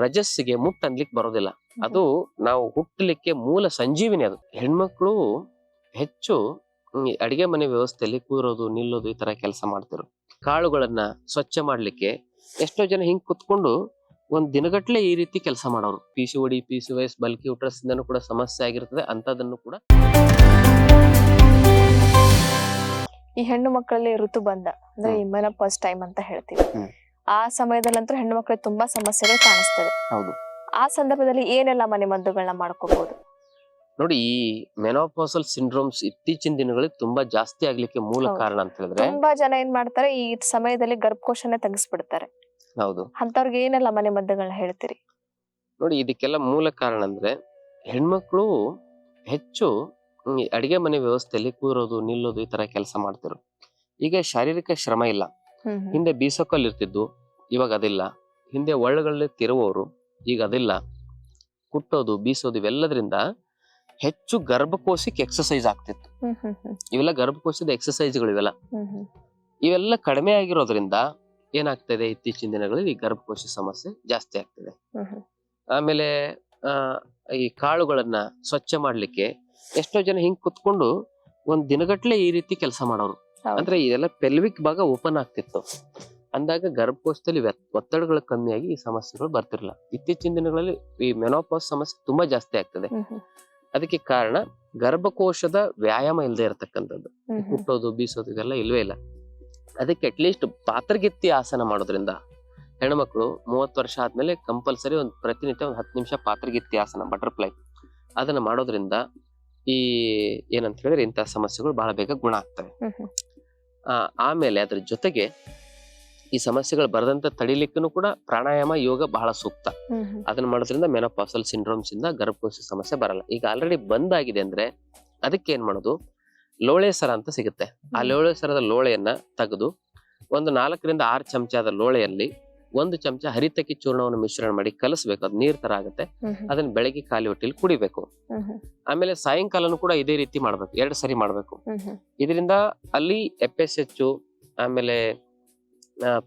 ರಜಸ್ಸಿಗೆ ಮುಟ್ಟು ಅನ್ಲಿಕ್ಕೆ ಬರೋದಿಲ್ಲ. ಅದು ನಾವು ಹುಟ್ಟಲಿಕ್ಕೆ ಮೂಲ ಸಂಜೀವಿನಿ. ಅದು ಹೆಣ್ಮಕ್ಳು ಹೆಚ್ಚು ಅಡಿಗೆ ಮನೆ ವ್ಯವಸ್ಥೆಯಲ್ಲಿ ಕೂರೋದು ನಿಲ್ಲೋದು ಈ ತರ ಕೆಲಸ ಮಾಡ್ತಿರು. ಕಾಳುಗಳನ್ನ ಸ್ವಚ್ಛ ಮಾಡ್ಲಿಕ್ಕೆ ಎಷ್ಟೋ ಜನ ಹಿಂಗ್ ಕುತ್ಕೊಂಡು ಒಂದ್ ದಿನಗಟ್ಲೆ ಈ ರೀತಿ ಕೆಲಸ ಮಾಡೋರು. PCOD, PCOS, ಬಲ್ಕಿ ಯೂಟ್ರಸ್ ಇಂದನೂ ಕೂಡ ಸಮಸ್ಯೆ ಆಗಿರ್ತದೆ. ಅಂತದನ್ನು ಕೂಡ ಈ ಹೆಣ್ಣು ಮಕ್ಕಳಲ್ಲಿ ಋತುಬಂಧ ಅಂದ್ರೆ ಮೆನೋಪಾಸ್ ಟೈಮ್ ಅಂತ ಹೇಳ್ತೀವಿ. ಆ ಸಮಯದಲ್ಲಂತೂ ಹೆಣ್ಣು ಮಕ್ಕಳಿಗೆ ತುಂಬಾ ಸಮಸ್ಯೆಗಳು ಕಾಣಿಸ್ತದೆ. ಹೌದು. ಆ ಸಂದರ್ಭದಲ್ಲಿ ಏನೆಲ್ಲ ಮನೆಮದ್ದುಗಳನ್ನ ಮಾಡ್ಕೋಬಹುದು? ನೋಡಿ, ಈ ಮೆನೋಪಾಸಲ್ ಸಿಂಡ್ರೋಮ್ಸ್ ಇತ್ತೀಚಿನ ದಿನಗಳಲ್ಲಿ ತುಂಬಾ ಜಾಸ್ತಿ ಆಗ್ಲಿಕ್ಕೆ ಮೂಲ ಕಾರಣ ಅಂತ ಹೇಳಿದ್ರೆ, ತುಂಬಾ ಜನ ಏನ್ ಮಾಡ್ತಾರೆ, ಈ ಸಮಯದಲ್ಲಿ ಗರ್ಭಕೋಶನೇ ತೆಗೆಸ್ಬಿಡ್ತಾರೆ. ಹೌದು. ಅಂತವ್ರಿಗೆ ಏನೆಲ್ಲ ಮನೆಮದ್ದುಗಳನ್ನ ಹೇಳ್ತೀರಿ? ನೋಡಿ, ಇದಕ್ಕೆಲ್ಲ ಮೂಲ ಕಾರಣ ಅಂದ್ರೆ ಹೆಣ್ಮಕ್ಳು ಹೆಚ್ಚು ಅಡಿಗೆ ಮನೆ ವ್ಯವಸ್ಥೆಯಲ್ಲಿ ಕೂರೋದು ನಿಲ್ಲೋದು ಈ ತರ ಕೆಲಸ ಮಾಡ್ತಿರು. ಈಗ ಶಾರೀರಿಕ ಶ್ರಮ ಇಲ್ಲ. ಹಿಂದೆ ಬೀಸೋಕಲ್ ಇರ್ತಿದ್ದು, ಇವಾಗ ಅದಿಲ್ಲ. ಹಿಂದೆ ಒಳ್ಳಗಳಲ್ಲಿ ತಿರುವವರು, ಈಗ ಅದಿಲ್ಲ. ಕುಟ್ಟೋದು, ಬೀಸೋದು ಇವೆಲ್ಲದ್ರಿಂದ ಹೆಚ್ಚು ಗರ್ಭಕೋಶಕ್ಕೆ ಎಕ್ಸರ್ಸೈಸ್ ಆಗ್ತಿತ್ತು. ಇವೆಲ್ಲ ಗರ್ಭಕೋಶದ ಎಕ್ಸರ್ಸೈಸ್ಗಳು ಇವೆಲ್ಲ ಕಡಿಮೆ ಆಗಿರೋದ್ರಿಂದ ಏನಾಗ್ತದೆ, ಇತ್ತೀಚಿನ ದಿನಗಳಲ್ಲಿ ಈ ಗರ್ಭಕೋಶ ಸಮಸ್ಯೆ ಜಾಸ್ತಿ ಆಗ್ತದೆ. ಆಮೇಲೆ ಈ ಕಾಳುಗಳನ್ನ ಸ್ವಚ್ಛ ಮಾಡ್ಲಿಕ್ಕೆ ಎಷ್ಟೋ ಜನ ಹಿಂಗ್ ಕುತ್ಕೊಂಡು ಒಂದ್ ದಿನಗಟ್ಲೆ ಈ ರೀತಿ ಕೆಲಸ ಮಾಡೋರು. ಅಂದ್ರೆ ಇದೆಲ್ಲ ಪೆಲ್ವಿಕ್ ಭಾಗ ಓಪನ್ ಆಗ್ತಿತ್ತು. ಅಂದಾಗ ಗರ್ಭಕೋಶದಲ್ಲಿ ಒತ್ತಡಗಳು ಕಮ್ಮಿಯಾಗಿ ಈ ಸಮಸ್ಯೆಗಳು ಬರ್ತಿರ್ಲಿಲ್ಲ. ಇತ್ತೀಚಿನ ದಿನಗಳಲ್ಲಿ ಈ ಮೆನೋಪಾಸ್ ಸಮಸ್ಯೆ ತುಂಬಾ ಜಾಸ್ತಿ ಆಗ್ತದೆ. ಅದಕ್ಕೆ ಕಾರಣ ಗರ್ಭಕೋಶದ ವ್ಯಾಯಾಮ ಇಲ್ಲದೆ ಇರತಕ್ಕಂಥದ್ದು. ಕುಟ್ಟೋದು, ಬೀಸೋದು ಇದೆಲ್ಲ ಇಲ್ವೇ ಇಲ್ಲ. ಅದಕ್ಕೆ ಅಟ್ಲೀಸ್ಟ್ ಪಾತ್ರಗಿತ್ತಿ ಆಸನ ಮಾಡೋದ್ರಿಂದ ಹೆಣ್ಮಕ್ಳು 30 ವರ್ಷ ಆದ್ಮೇಲೆ ಕಂಪಲ್ಸರಿ ಪ್ರತಿನಿತ್ಯ 10 ನಿಮಿಷ ಪಾತ್ರಗಿತ್ತಿ ಆಸನ, ಬಟರ್ಫ್ಲೈ, ಅದನ್ನ ಮಾಡೋದ್ರಿಂದ ಈ ಏನಂತ ಹೇಳಿದ್ರೆ ಇಂತಹ ಸಮಸ್ಯೆಗಳು ಬಹಳ ಬೇಗ ಗುಣ ಆಗ್ತವೆ. ಆಮೇಲೆ ಅದ್ರ ಜೊತೆಗೆ ಈ ಸಮಸ್ಯೆಗಳು ಬರದಂತ ತಡಿಲಿಕ್ಕೂ ಕೂಡ ಪ್ರಾಣಾಯಾಮ, ಯೋಗ ಬಹಳ ಸೂಕ್ತ. ಅದನ್ನ ಮಾಡೋದ್ರಿಂದ ಮೆನೋಪಾಸಲ್ ಸಿಂಡ್ರೋಮ್ಸ್ ಇಂದ ಗರ್ಭಕೋಶ ಸಮಸ್ಯೆ ಬರಲ್ಲ. ಈಗ ಆಲ್ರೆಡಿ ಬಂದಾಗಿದೆ ಅಂದ್ರೆ ಅದಕ್ಕೆ ಏನ್ ಮಾಡೋದು, ಲೋಳೆ ಸರ ಅಂತ ಸಿಗುತ್ತೆ. ಆ ಲೋಳೆ ಸರದ ಲೋಳೆಯನ್ನ ತೆಗೆದು ಒಂದು 4 ರಿಂದ 6 ಚಮಚದ ಲೋಳೆಯಲ್ಲಿ 1 ಚಮಚ ಹರಿತಕ್ಕಿ ಚೂರ್ಣವನ್ನು ಮಿಶ್ರಣ ಮಾಡಿ ಕಲಸ್ಬೇಕು. ಅದು ನೀರ್ ತರ ಆಗುತ್ತೆ. ಅದನ್ನ ಬೆಳಗ್ಗೆ ಖಾಲಿ ಹೊಟ್ಟೆಲಿ ಕುಡಿಬೇಕು. ಆಮೇಲೆ ಸಾಯಂಕಾಲನು ಕೂಡ ಇದೇ ರೀತಿ ಮಾಡ್ಬೇಕು, 2 ಸರಿ ಮಾಡ್ಬೇಕು. ಇದರಿಂದ ಅಲ್ಲಿ FSH, ಆಮೇಲೆ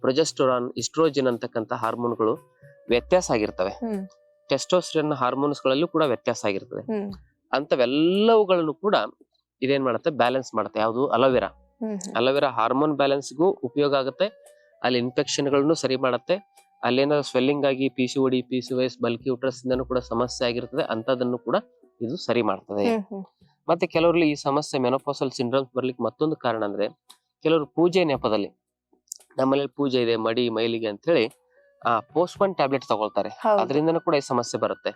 ಪ್ರೊಜೆಸ್ಟರಾನ್, ಇಸ್ಟ್ರೋಜನ್ ಅಂತಕ್ಕಂಥ ಹಾರ್ಮೋನ್ಗಳು ವ್ಯತ್ಯಾಸ ಆಗಿರ್ತವೆ. ಟೆಸ್ಟೋಸ್ಟೆರಾನ್ ಹಾರ್ಮೋನ್ಸ್ ಗಳಲ್ಲೂ ಕೂಡ ವ್ಯತ್ಯಾಸ ಆಗಿರ್ತದೆ. ಅಂತವೆಲ್ಲವುಗಳನ್ನು ಕೂಡ ಇದೇನ್ ಮಾಡುತ್ತೆ, ಬ್ಯಾಲೆನ್ಸ್ ಮಾಡುತ್ತೆ. ಯಾವುದು? ಅಲೋವೆರಾ ಹಾರ್ಮೋನ್ ಬ್ಯಾಲೆನ್ಸ್ಗೂ ಉಪಯೋಗ ಆಗುತ್ತೆ. ಅಲ್ಲಿ ಇನ್ಫೆಕ್ಷನ್ ಗಳನ್ನು ಸರಿ ಮಾಡುತ್ತೆ. ಅಲ್ಲೇನಾದ್ರು ಸ್ವೆಲ್ಲಿಂಗ್ ಆಗಿ PCOD, PCOS, ಬಲ್ಕಿ ಯೂಟ್ರಸ್ ಇಂದನೂ ಕೂಡ ಸಮಸ್ಯೆ ಆಗಿರ್ತದೆ. ಅಂತದನ್ನು ಕೂಡ ಇದು ಸರಿ ಮಾಡ್ತದೆ. ಮತ್ತೆ ಕೆಲವರಲ್ಲಿ ಈ ಸಮಸ್ಯೆ ಮೆನೋಪಾಸಲ್ ಸಿಂಡ್ರೋಮ್ಸ್ ಬರ್ಲಿಕ್ಕೆ ಮತ್ತೊಂದು ಕಾರಣ ಅಂದ್ರೆ, ಕೆಲವರು ಪೂಜೆ ನೆಪದಲ್ಲಿ, ನಮ್ಮಲ್ಲಿ ಪೂಜೆ ಇದೆ, ಮಡಿ ಮೈಲಿಗೆ ಅಂತ ಹೇಳಿ ಪೋಸ್ಟ್ಪೋನ್ ಟ್ಯಾಬ್ಲೆಟ್ ತಗೊಳ್ತಾರೆ. ಅದರಿಂದನೂ ಕೂಡ ಈ ಸಮಸ್ಯೆ ಬರುತ್ತೆ.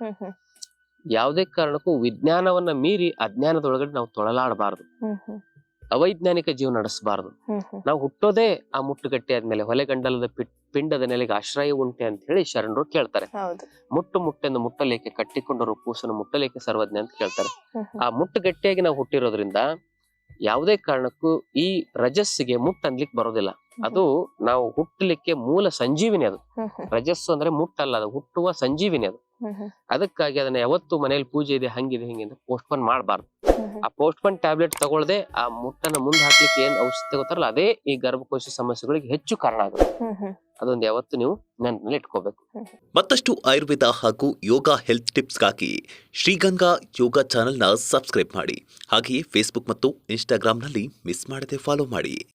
ಯಾವುದೇ ಕಾರಣಕ್ಕೂ ವಿಜ್ಞಾನವನ್ನ ಮೀರಿ ಅಜ್ಞಾನದೊಳಗಡೆ ನಾವು ತೊಳಲಾಡಬಾರದು. ಅವೈಜ್ಞಾನಿಕ ಜೀವನ ನಡೆಸಬಾರದು. ನಾವು ಹುಟ್ಟೋದೇ ಆ ಮುಟ್ಟುಗಟ್ಟಿ ಆದ್ಮೇಲೆ, ಹೊಲೆಗಂಡಲದ ಪಿಂಡದ ನೆಲೆಗೆ ಆಶ್ರಯ ಉಂಟೆ ಅಂತ ಹೇಳಿ ಶರಣರು ಕೇಳ್ತಾರೆ. ಮುಟ್ಟೆಂದು ಮುಟ್ಟಲೇಕೆ, ಕಟ್ಟಿಕೊಂಡರು ಕೂಸನ್ನು ಮುಟ್ಟಲೇಕೆ ಸರ್ವಜ್ಞ ಅಂತ ಕೇಳ್ತಾರೆ. ಆ ಮುಟ್ಟುಗಟ್ಟಿಯಾಗಿ ನಾವು ಹುಟ್ಟಿರೋದ್ರಿಂದ ಯಾವುದೇ ಕಾರಣಕ್ಕೂ ಈ ರಜಸ್ಸಿಗೆ ಮುಟ್ಟು ಅನ್ಲಿಕ್ಕೆ ಬರೋದಿಲ್ಲ. ಅದು ನಾವು ಹುಟ್ಟಲಿಕ್ಕೆ ಮೂಲ ಸಂಜೀವಿನಿ. ಅದು ರಜಸ್ಸು ಅಂದ್ರೆ ಮುಟ್ಟಲ್ಲ, ಅದು ಹುಟ್ಟುವ ಸಂಜೀವಿನಿ. ಅದು ಅದಕ್ಕಾಗಿ ಅದನ್ನ ಯಾವತ್ತು ಮನೇಲಿ ಪೂಜೆ ಇದೆ, ಹಂಗಿದೆ ಹಿಂಗೆ ಅಂತ ಪೋಸ್ಟ್ಪೋನ್ ಮಾಡಬಾರ್ದು. ಆ ಪೋಸ್ಟ್ಪೋನ್ ಟ್ಯಾಬ್ಲೆಟ್ ತಗೊಳ್ಳದೆ ಆ ಮುಟ್ಟನ್ನ ಮುಂದೆ ಹಾಕ್ಲಿಕ್ಕೆ ಏನ್ ಔಷಧಿ ತಗೋತಾರಲ್ಲ, ಅದೇ ಈ ಗರ್ಭಕೋಶ ಸಮಸ್ಯೆಗಳಿಗೆ ಹೆಚ್ಚು ಕಾರಣ ಆಗುತ್ತೆ. ಅದೊಂದು ಯಾವತ್ತು ನೀವು ನೆನಪಿನಲ್ಲಿ ಇಟ್ಕೋಬೇಕು. ಮತ್ತಷ್ಟು ಆಯುರ್ವೇದ ಹಾಗೂ ಯೋಗ ಹೆಲ್ತ್ ಟಿಪ್ಸ್ಗಾಗಿ ಶ್ರೀಗಂಗಾ ಯೋಗ ಚಾನೆಲ್ನ ಸಬ್ಸ್ಕ್ರೈಬ್ ಮಾಡಿ. ಹಾಗೆಯೇ ಫೇಸ್ಬುಕ್ ಮತ್ತು ಇನ್ಸ್ಟಾಗ್ರಾಂನಲ್ಲಿ ಮಿಸ್ ಮಾಡದೆ ಫಾಲೋ ಮಾಡಿ.